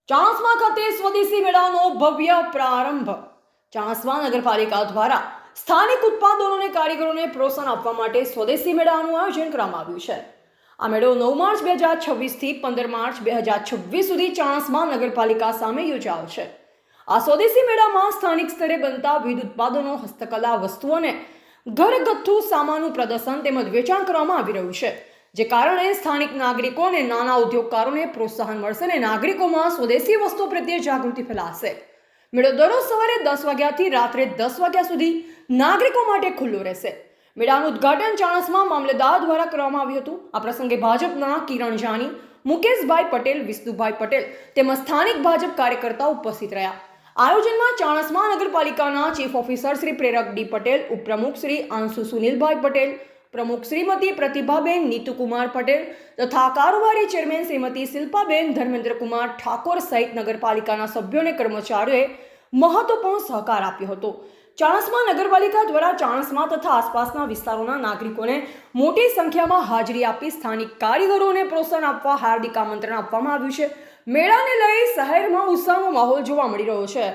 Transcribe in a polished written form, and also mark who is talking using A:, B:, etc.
A: ચાણસ્મા ખાતે સ્વદેશી મેળાનો ભવ્ય પ્રારંભ। ચાણસ્મા નગરપાલિકા દ્વારા સ્થાનિક ઉત્પાદનો અને કારીગરોને પ્રોત્સાહન આપવા માટે સ્વદેશી મેળાનું આયોજન કરવામાં આવ્યું છે। આ મેળો 9 માર્ચ 2026 થી 15 માર્ચ 2026 સુધી ચાણસ્મા નગરપાલિકા સામે યોજાયો છે। આ સ્વદેશી મેળામાં સ્થાનિક સ્તરે બનતા વિવિધ ઉત્પાદનો, હસ્તકલા વસ્તુઓ અને ઘરગથ્થુ સામાનનું પ્રદર્શન તેમજ વેચાણ કરવામાં આવી રહ્યું છે, જે કારણે સ્થાનિક નાગરિકો અને નાના ઉદ્યોગકારોને પ્રોત્સાહન મળશે અને નાગરિકોમાં સ્વદેશી વસ્તુઓ પ્રત્યે જાગૃતિ ફેલાશે। મેળો દરરોજ સવારે 10 વાગ્યાથી રાત્રે 10 વાગ્યા સુધી નાગરિકો માટે ખુલ્લો રહેશે। મેળાનું ઉદ્ઘાટન ચાણસ્મા મામલેદાર દ્વારા કરવામાં આવ્યું હતું। આ પ્રસંગે ભાજપના કિરણ જાની, મુકેશભાઈ પટેલ, વિષ્ણુભાઈ પટેલ તેમજ સ્થાનિક ભાજપ કાર્યકર્તાઓ ઉપસ્થિત રહ્યા। આયોજનમાં ચાણસ્મા નગરપાલિકાના ચીફ ઓફિસર શ્રી પ્રેરક ડી પટેલ, ઉપપ્રમુખ શ્રી આંશુ સુનિલભાઈ પટેલ, પ્રમુખ શ્રીમતી પ્રતિભાબેન નીતુકુમાર પટેલ તથા કારોબારી ચેરમેન શ્રીમતી શિલ્પાબેન ધર્મેન્દ્રકુમાર ઠાકોર સહિત નગરપાલિકાના સભ્યો અને કર્મચારીઓએ મહત્વપૂર્ણ સહકાર આપ્યો હતો। ચાણસ્મા નગરપાલિકા દ્વારા ચાણસ્મા તથા આસપાસના વિસ્તારોના નાગરિકોને મોટી સંખ્યામાં હાજરી આપી સ્થાનિક કારીગરોને પ્રોત્સાહન આપવા હાર્દિક આમંત્રણ આપવામાં આવ્યું છે। મેળાને લઈ શહેરમાં ઉત્સાહનો માહોલ જોવા મળી રહ્યો છે।